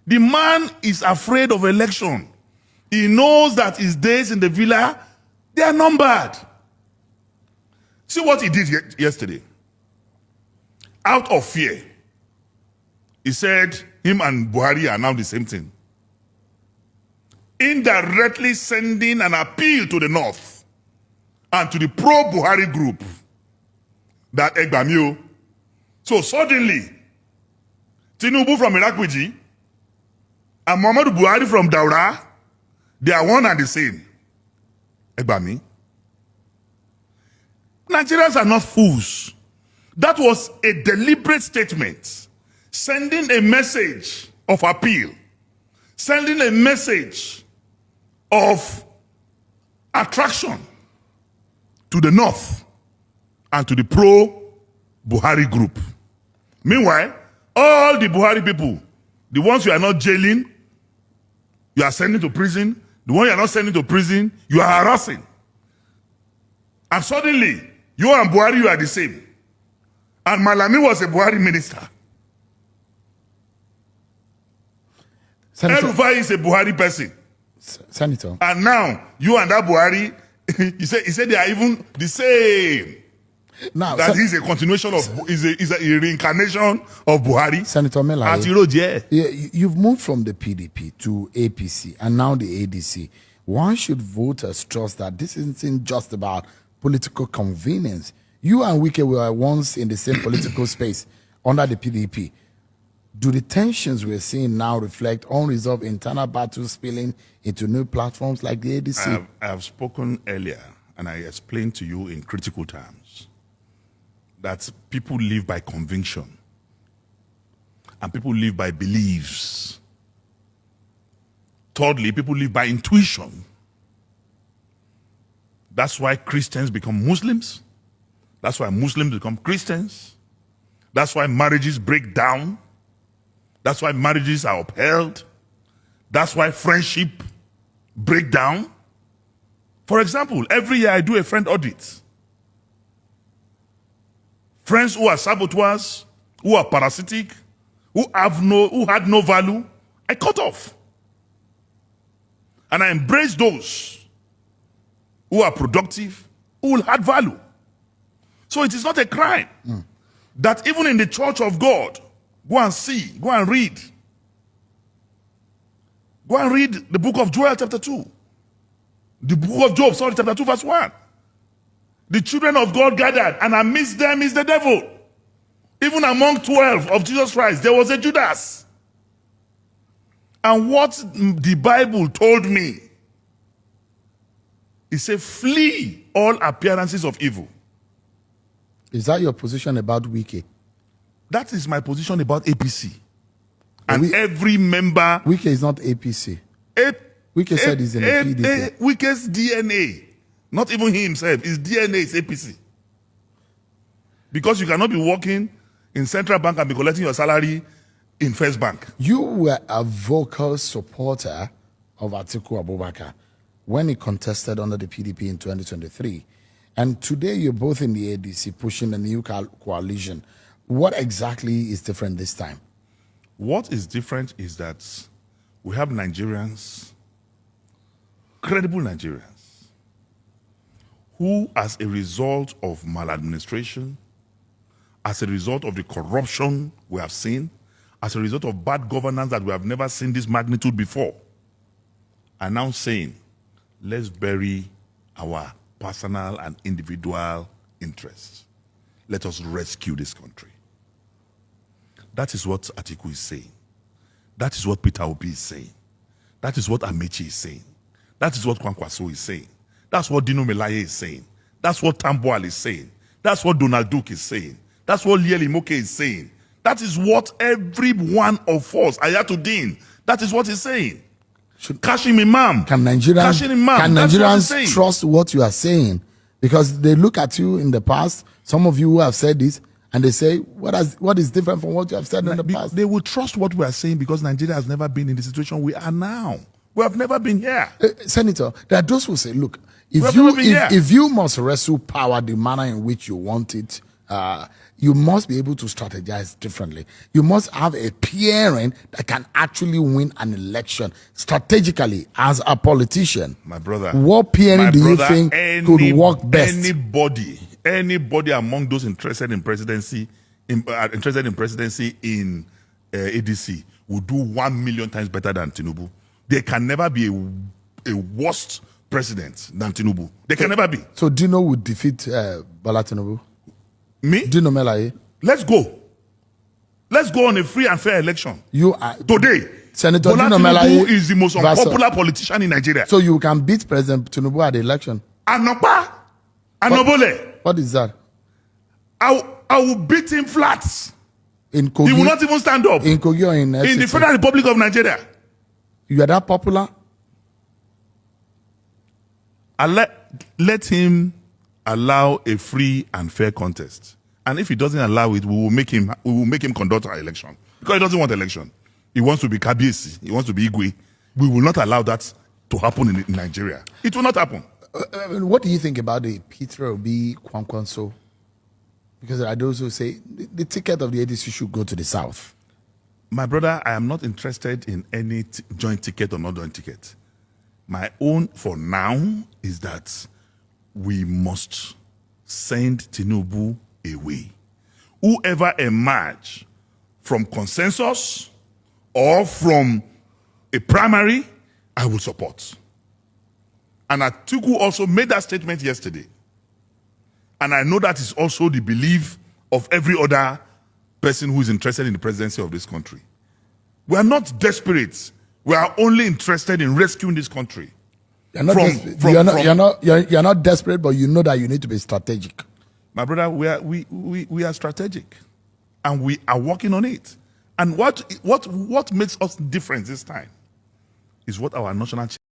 The man is afraid of election. He knows that his days in the villa, they are numbered. See what he did yesterday. Out of fear, he said him and Buhari are now the same thing. Indirectly sending an appeal to the North and to the pro-Buhari group that Egbamio. So suddenly, Tinubu from Irakwiji and Muhammadu Buhari from Daura, they are one and the same. Egbami. Nigerians are not fools. That was a deliberate statement, sending a message of appeal, sending a message of attraction to the North and to the pro-Buhari group. Meanwhile, all the Buhari people, the ones you are not jailing, you are sending to prison. The one you are not sending to prison, you are harassing. And suddenly, you and Buhari, you are the same. And Malami was a Buhari minister. El-Rufai is a Buhari person. Senator. And now, you and that Buhari, he said they are even the same. Now, that is a continuation of, is a reincarnation of Buhari. Senator Mela, you've moved from the PDP to APC and now the ADC. Why should voters trust that this isn't just about political convenience? You and Wike were once in the same political space under the PDP. Do the tensions we're seeing now reflect unresolved internal battles spilling into new platforms like the ADC? I have spoken earlier, and I explained to you in critical terms that people live by conviction and people live by beliefs. Thirdly, people live by intuition. That's why Christians become Muslims. That's why Muslims become Christians. That's why marriages break down. That's why marriages are upheld. That's why friendship break down. For example, every year I do a friend audit. Friends who are saboteurs, who are parasitic, who had no value, I cut off. And I embrace those who are productive, who will add value. So it is not a crime that even in the church of God, go and see, go and read. Go and read the book of Joel chapter 2. The book of Job, sorry, chapter 2 verse 1. The children of God gathered, and amidst them is the devil. Even among 12 of Jesus Christ, there was a Judas. And what the Bible told me, it said, flee all appearances of evil. Is that your position about Wike? That is my position about APC. And every member... Wike is not APC. Wike said he's in the PDP. Wike's DNA, not even he himself, his DNA is APC. Because you cannot be working in Central Bank and be collecting your salary in First Bank. You were a vocal supporter of Atiku Abubakar when he contested under the PDP in 2023. And today you're both in the ADC pushing a new coalition. What exactly is different this time? What is different is that we have Nigerians, credible Nigerians, who as a result of maladministration, as a result of the corruption we have seen, as a result of bad governance that we have never seen this magnitude before, are now saying, let's bury our personal and individual interests. Let us rescue this country. That is what Atiku is saying. That is what Peter Obi is saying. That is what Amechi is saying. That is what Kwankwaso is saying. That's what Dino Melaye is saying. That's what Tamboal is saying. That's what Donald Duke is saying. That's what Lieli Moke is saying. That is what every one of us, Ayatollah, that is what he's saying. Kashim Imam. Can Nigerians trust what you are saying? Because they look at you in the past, some of you who have said this, and they say, what is different from what you have said in the past? They will trust what we are saying because Nigeria has never been in the situation we are now. We have never been here. Senator, there are those who say, look, if you must wrestle power the manner in which you want it you must be able to strategize differently. You must have a pairing that can actually win an election strategically as a politician. My brother, what pairing do you think could work best? Anybody among those interested in presidency, in ADC would do 1 million times better than Tinubu. There can never be a worse president than Tinubu. There can never be. So Dino would defeat Bola Tinubu? Me? Dino Melaye? Let's go. Let's go on a free and fair election. Today, Senator Bola Dino Tinubu Melaye is the most unpopular politician in Nigeria. So you can beat President Tinubu at the election? Anopa. Anobole. What is that? I will beat him flat. In Kogi? He will not even stand up. In Kogi or in the Federal Republic of Nigeria. You are that popular? Let him allow a free and fair contest. And if he doesn't allow it, we will make him conduct our election. Because he doesn't want election. He wants to be Kabiyesi. He wants to be Igwe. We will not allow that to happen in Nigeria. It will not happen. What do you think about the Peter Obi Kwankwanso? Because there are those who say the ticket of the ADC should go to the south. My brother, I am not interested in any joint ticket or not joint ticket. My own for now is that we must send Tinubu away. Whoever emerge from consensus or from a primary, I will support. And Atiku also made that statement yesterday. And I know that is also the belief of every other person who is interested in the presidency of this country. We are not desperate. We are only interested in rescuing this country. You're not desperate, but you know that you need to be strategic. My brother, we are strategic. And we are working on it. And what makes us different this time is what our national